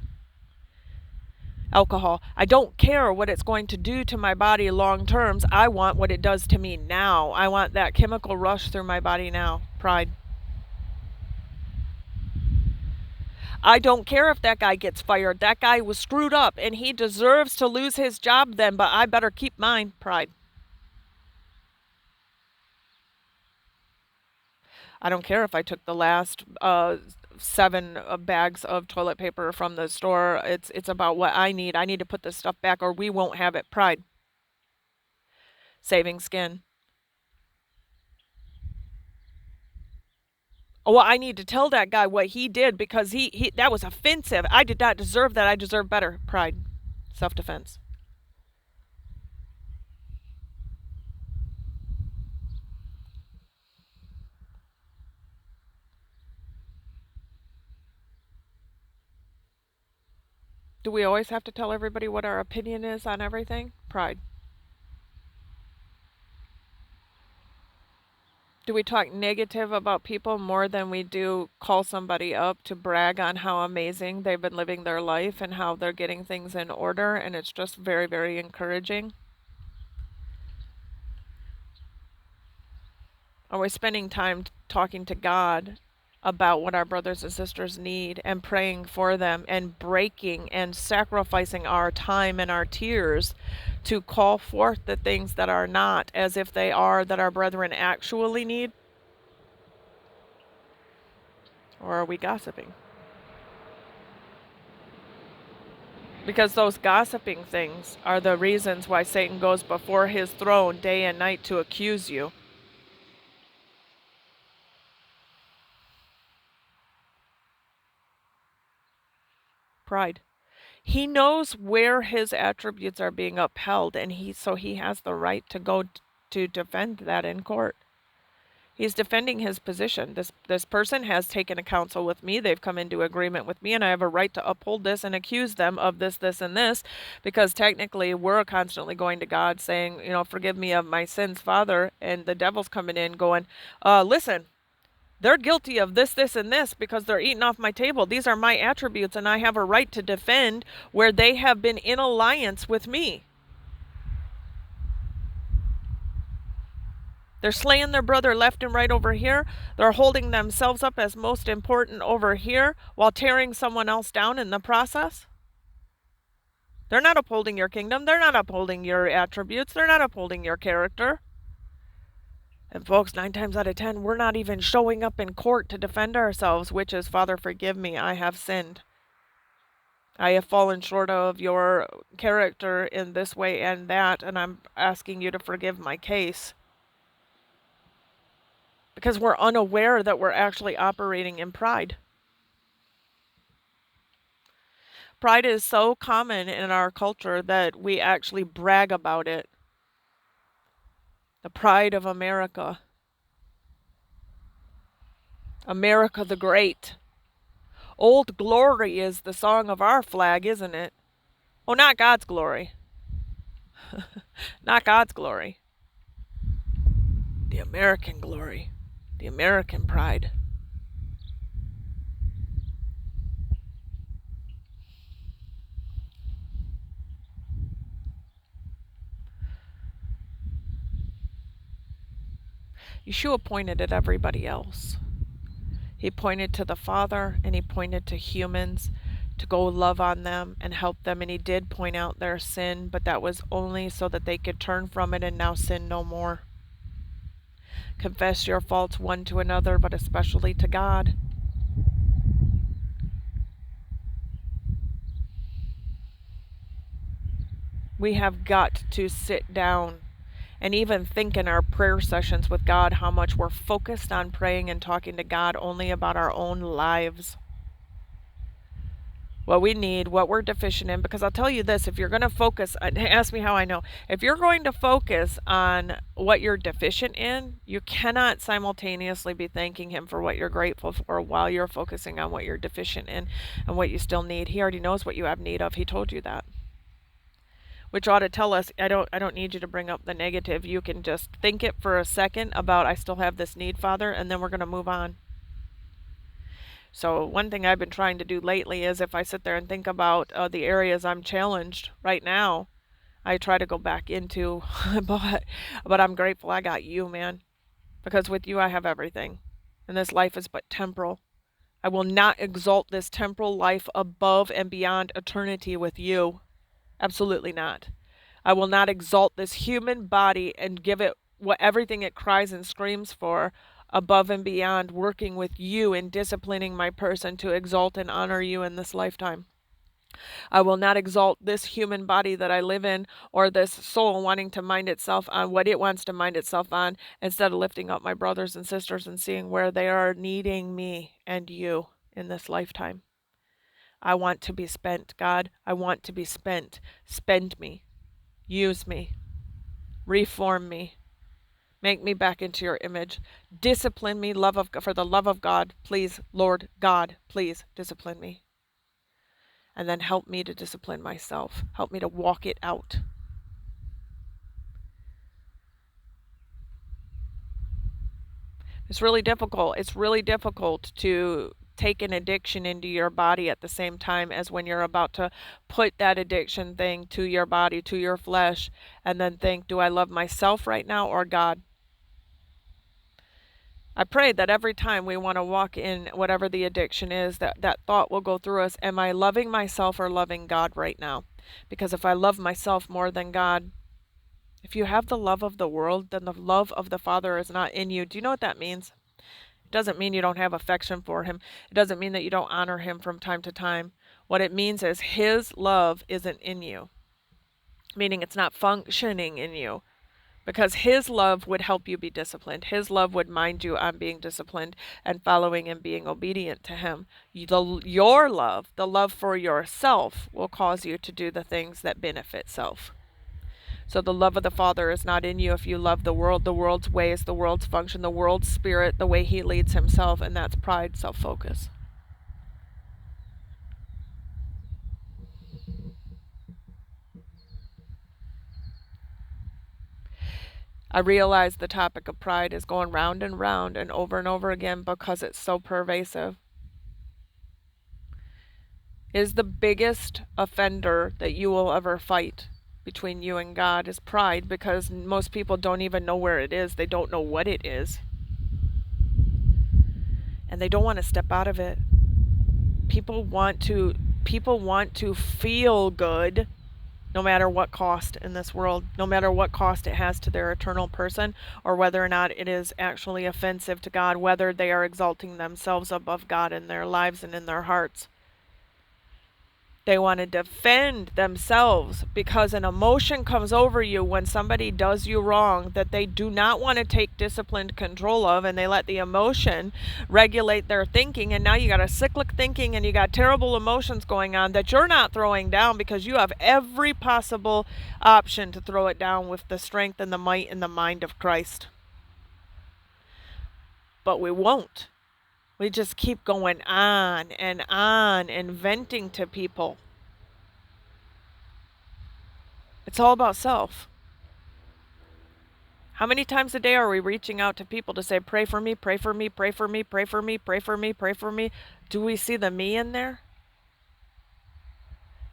Alcohol. I don't care what it's going to do to my body long terms. I want what it does to me now. I want that chemical rush through my body now. Pride. I don't care if that guy gets fired. That guy was screwed up and he deserves to lose his job then, but I better keep mine. Pride. I don't care if I took the last 7 bags of toilet paper from the store. It's about what I need. I need to put this stuff back or we won't have it. Pride. Saving skin. Oh, well, I need to tell that guy what he did because he that was offensive. I did not deserve that. I deserve better. Pride. Self-defense. Do we always have to tell everybody what our opinion is on everything? Pride. Do we talk negative about people more than we do call somebody up to brag on how amazing they've been living their life and how they're getting things in order? And it's just very, very encouraging. Are we spending time talking to God about what our brothers and sisters need and praying for them and breaking and sacrificing our time and our tears to call forth the things that are not as if they are that our brethren actually need? Or are we gossiping? Because those gossiping things are the reasons why Satan goes before his throne day and night to accuse you. Pride. He knows where his attributes are being upheld, and he has the right to go to defend that in court. He's defending his position. This person has taken a counsel with me. They've come into agreement with me, and I have a right to uphold this and accuse them of this, this, and this, because technically we're constantly going to God saying, forgive me of my sins, Father, and the devil's coming in going, listen, they're guilty of this, this, and this because they're eating off my table. These are my attributes, and I have a right to defend where they have been in alliance with me. They're slaying their brother left and right over here. They're holding themselves up as most important over here while tearing someone else down in the process. They're not upholding your kingdom. They're not upholding your attributes. They're not upholding your character. And folks, 9 times out of 10, we're not even showing up in court to defend ourselves, which is, Father, forgive me, I have sinned. I have fallen short of your character in this way and that, and I'm asking you to forgive my case. Because we're unaware that we're actually operating in pride. Pride is so common in our culture that we actually brag about it. The pride of America. America the Great. Old Glory is the song of our flag, isn't it? Oh, not God's glory. Not God's glory. The American glory. The American pride. Yeshua pointed at everybody else. He pointed to the Father and he pointed to humans to go love on them and help them. And he did point out their sin, but that was only so that they could turn from it and now sin no more. Confess your faults one to another, but especially to God. We have got to sit down and even think in our prayer sessions with God how much we're focused on praying and talking to God only about our own lives. What we need, what we're deficient in, because I'll tell you this, if you're going to focus, ask me how I know, if you're going to focus on what you're deficient in, you cannot simultaneously be thanking him for what you're grateful for while you're focusing on what you're deficient in and what you still need. He already knows what you have need of. He told you that. Which ought to tell us, I don't need you to bring up the negative. You can just think it for a second about, I still have this need, Father, and then we're going to move on. So one thing I've been trying to do lately is if I sit there and think about the areas I'm challenged right now, I try to go back into, but I'm grateful I got you, man. Because with you I have everything. And this life is but temporal. I will not exalt this temporal life above and beyond eternity with you. Absolutely not. I will not exalt this human body and give it everything it cries and screams for above and beyond working with you and disciplining my person to exalt and honor you in this lifetime. I will not exalt this human body that I live in, or this soul wanting to mind itself on what it wants to mind itself on, instead of lifting up my brothers and sisters and seeing where they are needing me and you in this lifetime. I want to be spent, God. I want to be spent. Spend me. Use me. Reform me. Make me back into your image. Discipline me, for the love of God. Please, Lord God, please discipline me. And then help me to discipline myself. Help me to walk it out. It's really difficult. It's really difficult to take an addiction into your body at the same time as when you're about to put that addiction thing to your body, to your flesh, and then think, do I love myself right now or God? I pray that every time we want to walk in whatever the addiction is, that thought will go through us. Am I loving myself or loving God right now? Because if I love myself more than God, if you have the love of the world, then the love of the Father is not in you. Do you know what that means? It doesn't mean you don't have affection for him. It doesn't mean that you don't honor him from time to time. What it means is his love isn't in you, meaning it's not functioning in you. Because his love would help you be disciplined. His love would mind you on being disciplined and following and being obedient to him. Your love, the love for yourself, will cause you to do the things that benefit self. So the love of the Father is not in you if you love the world, the world's ways, the world's function, the world's spirit, the way he leads himself, and that's pride, self-focus. I realize the topic of pride is going round and round and over again because it's so pervasive. Is the biggest offender that you will ever fight between you and God is pride, because most people don't even know where it is. They don't know what it is. And they don't want to step out of it. People want to feel good no matter what cost in this world, no matter what cost it has to their eternal person, or whether or not it is actually offensive to God, whether they are exalting themselves above God in their lives and in their hearts. They want to defend themselves because an emotion comes over you when somebody does you wrong that they do not want to take disciplined control of, and they let the emotion regulate their thinking, and now you got a cyclic thinking and you got terrible emotions going on that you're not throwing down because you have every possible option to throw it down with the strength and the might and the mind of Christ. But we won't. We just keep going on and venting to people. It's all about self. How many times a day are we reaching out to people to say, pray for me, pray for me, pray for me, pray for me, pray for me, pray for me? Do we see the me in there?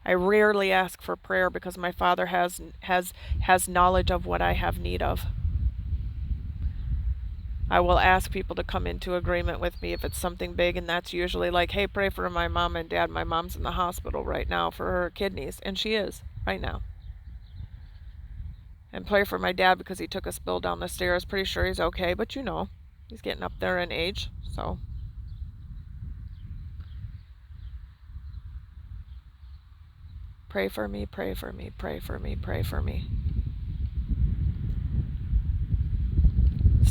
I rarely ask for prayer because my Father has knowledge of what I have need of. I will ask people to come into agreement with me if it's something big, and that's usually like, hey, pray for my mom and dad. My mom's in the hospital right now for her kidneys, and she is right now. And pray for my dad because he took a spill down the stairs. Pretty sure he's okay, but he's getting up there in age, so. Pray for me, pray for me, pray for me, pray for me.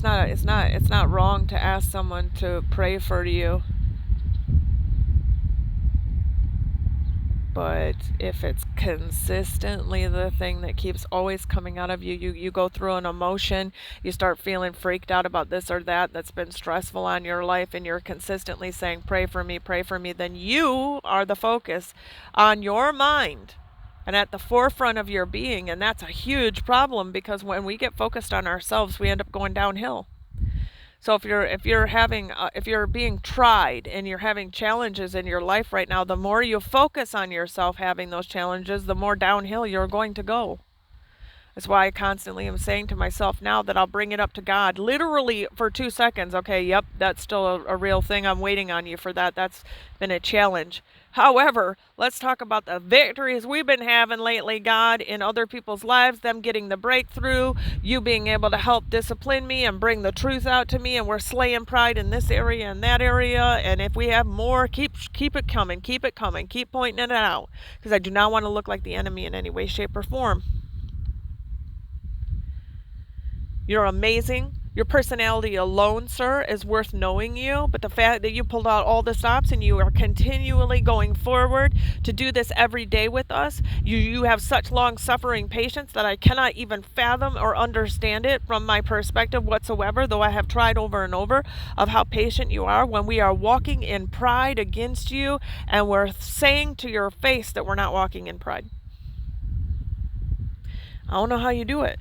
It's not wrong to ask someone to pray for you. But if it's consistently the thing that keeps always coming out of you, you go through an emotion, you start feeling freaked out about this or that's been stressful on your life, and you're consistently saying, pray for me, then you are the focus on your mind and at the forefront of your being. And that's a huge problem, because when we get focused on ourselves, we end up going downhill. So if you're being tried and you're having challenges in your life right now, the more you focus on yourself having those challenges, the more downhill you're going to go. That's why I constantly am saying to myself now that I'll bring it up to God, literally for 2 seconds. Okay, yep, that's still a real thing. I'm waiting on you for that. That's been a challenge. However, let's talk about the victories we've been having lately, God, in other people's lives, them getting the breakthrough, you being able to help discipline me and bring the truth out to me, and we're slaying pride in this area and that area. And if we have more, keep it coming, keep it coming, keep pointing it out, because I do not want to look like the enemy in any way, shape, or form. You're amazing. Your personality alone, sir, is worth knowing you, but the fact that you pulled out all the stops and you are continually going forward to do this every day with us, you have such long-suffering patience that I cannot even fathom or understand it from my perspective whatsoever, though I have tried over and over, of how patient you are when we are walking in pride against you and we're saying to your face that we're not walking in pride. I don't know how you do it.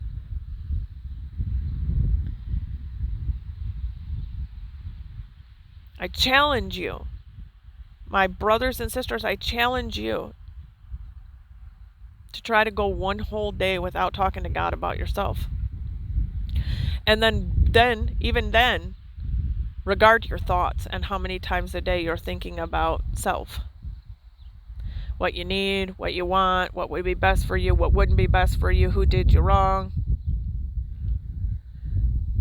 I challenge you, my brothers and sisters, I challenge you to try to go one whole day without talking to God about yourself. And even then, regard your thoughts and how many times a day you're thinking about self. What you need, what you want, what would be best for you, what wouldn't be best for you, who did you wrong,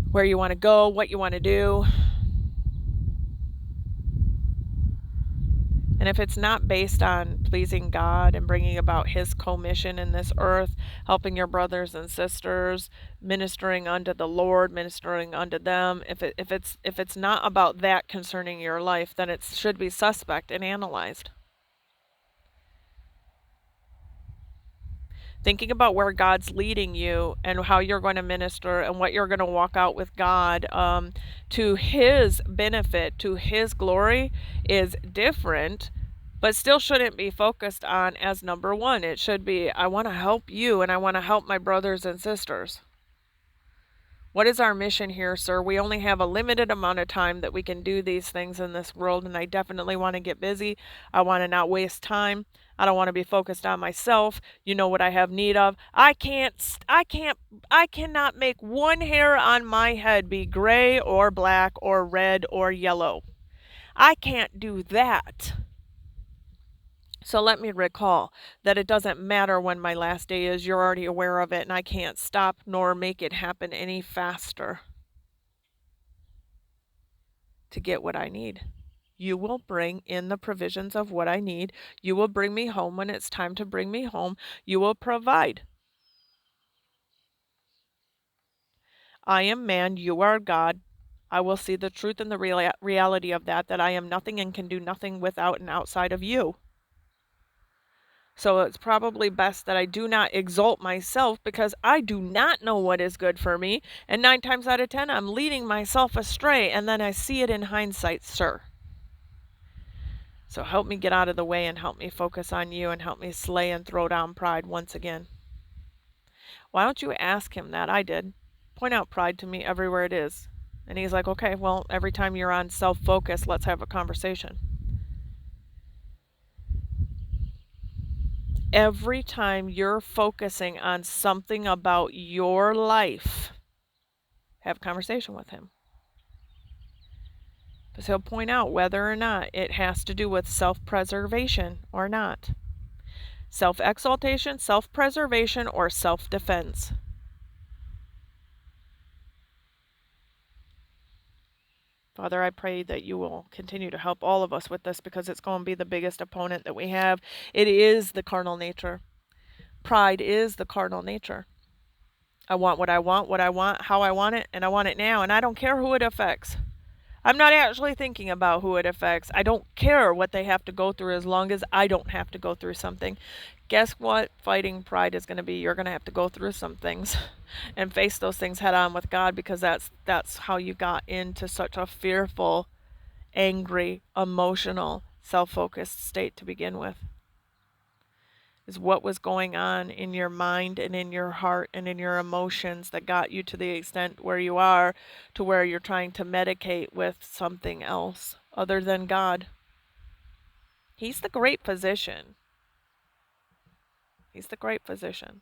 where you want to go, what you want to do. And if it's not based on pleasing God and bringing about His commission in this earth, helping your brothers and sisters, ministering unto the Lord, ministering unto them, if it's not about that concerning your life, then it should be suspect and analyzed. Thinking about where God's leading you and how you're going to minister and what you're going to walk out with God to His benefit, to His glory, is different, but still shouldn't be focused on as number one. It should be, I want to help you and I want to help my brothers and sisters. What is our mission here, sir? We only have a limited amount of time that we can do these things in this world, and I definitely want to get busy. I want to not waste time. I don't want to be focused on myself. You know what I have need of. I cannot make one hair on my head be gray or black or red or yellow. I can't do that. So let me recall that it doesn't matter when my last day is. You're already aware of it, and I can't stop nor make it happen any faster to get what I need. You will bring in the provisions of what I need. You will bring me home when it's time to bring me home. You will provide. I am man, you are God. I will see the truth and the reality of that I am nothing and can do nothing without and outside of you. So it's probably best that I do not exalt myself, because I do not know what is good for me, and 9 times out of 10 I'm leading myself astray, and then I see it in hindsight, sir. So help me get out of the way and help me focus on you and help me slay and throw down pride once again. Why don't you ask him that? I did. Point out pride to me everywhere it is. And he's like, okay, well, every time you're on self-focus, let's have a conversation. Every time you're focusing on something about your life, have a conversation with him. Because he'll point out whether or not it has to do with self-preservation or not. Self-exaltation, self-preservation, or self-defense. Father, I pray that you will continue to help all of us with this, because it's going to be the biggest opponent that we have. It is the carnal nature. Pride is the carnal nature. I want what I want, how I want it, and I want it now, and I don't care who it affects. I'm not actually thinking about who it affects. I don't care what they have to go through as long as I don't have to go through something. Guess what fighting pride is going to be? You're going to have to go through some things and face those things head on with God, because that's how you got into such a fearful, angry, emotional, self-focused state to begin with. Is what was going on in your mind and in your heart and in your emotions that got you to the extent where you are, to where you're trying to medicate with something else other than God. He's the great physician. He's the great physician.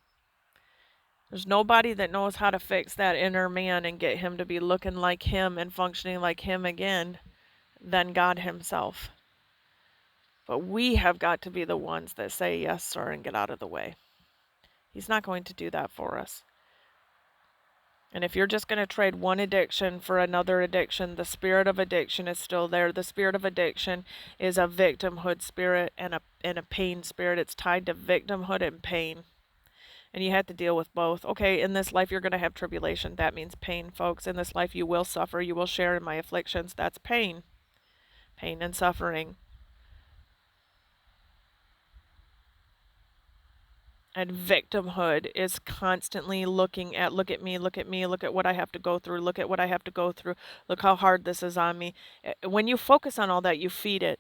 There's nobody that knows how to fix that inner man and get him to be looking like him and functioning like him again than God himself. But we have got to be the ones that say, yes, sir, and get out of the way. He's not going to do that for us. And if you're just going to trade one addiction for another addiction, the spirit of addiction is still there. The spirit of addiction is a victimhood spirit and a pain spirit. It's tied to victimhood and pain. And you have to deal with both. Okay, in this life you're going to have tribulation. That means pain, folks. In this life you will suffer. You will share in my afflictions. That's pain. Pain and suffering. And victimhood is constantly looking at, look at me, look at me, look at what I have to go through, look at what I have to go through, look how hard this is on me. When you focus on all that, you feed it.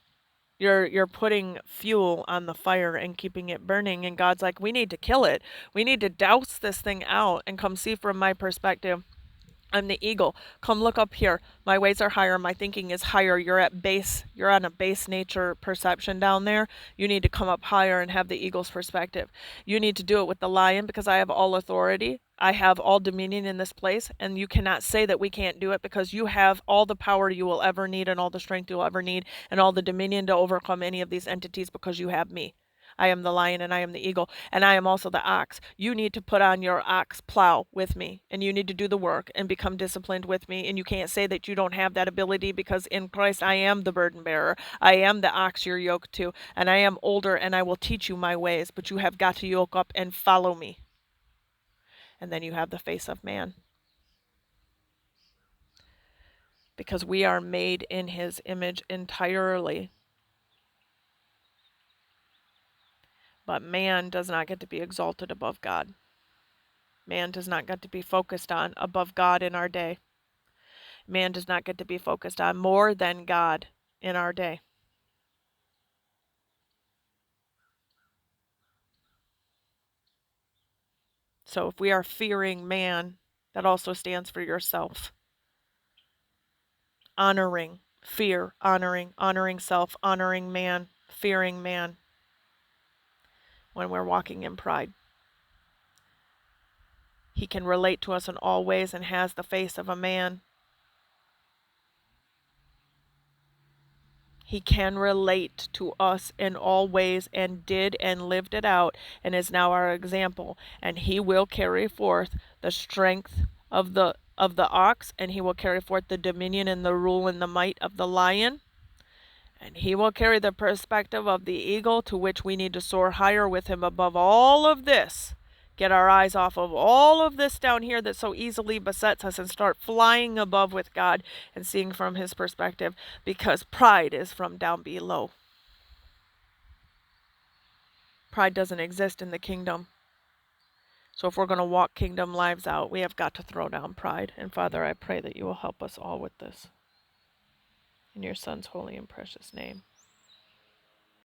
You're putting fuel on the fire and keeping it burning. And God's like, we need to kill it. We need to douse this thing out and come see from my perspective. I'm the eagle. Come look up here. My ways are higher. My thinking is higher. You're at base. You're on a base nature perception down there. You need to come up higher and have the eagle's perspective. You need to do it with the lion because I have all authority. I have all dominion in this place. And you cannot say that we can't do it because you have all the power you will ever need and all the strength you'll ever need and all the dominion to overcome any of these entities because you have me. I am the lion and I am the eagle and I am also the ox. You need to put on your ox plow with me and you need to do the work and become disciplined with me. And you can't say that you don't have that ability because in Christ I am the burden bearer. I am the ox you're yoked to and I am older and I will teach you my ways, but you have got to yoke up and follow me. And then you have the face of man. Because we are made in his image entirely. But man does not get to be exalted above God. Man does not get to be focused on above God in our day. Man does not get to be focused on more than God in our day. So if we are fearing man, that also stands for yourself. Honoring, fear, honoring self, honoring man, fearing man when we're walking in pride. He can relate to us in all ways and has the face of a man. He can relate to us in all ways and did and lived it out and is now our example. And he will carry forth the strength of the ox, and he will carry forth the dominion and the rule and the might of the lion. And he will carry the perspective of the eagle, to which we need to soar higher with him above all of this. Get our eyes off of all of this down here that so easily besets us and start flying above with God and seeing from his perspective, because pride is from down below. Pride doesn't exist in the kingdom. So if we're going to walk kingdom lives out, we have got to throw down pride. And Father, I pray that you will help us all with this. In your Son's holy and precious name.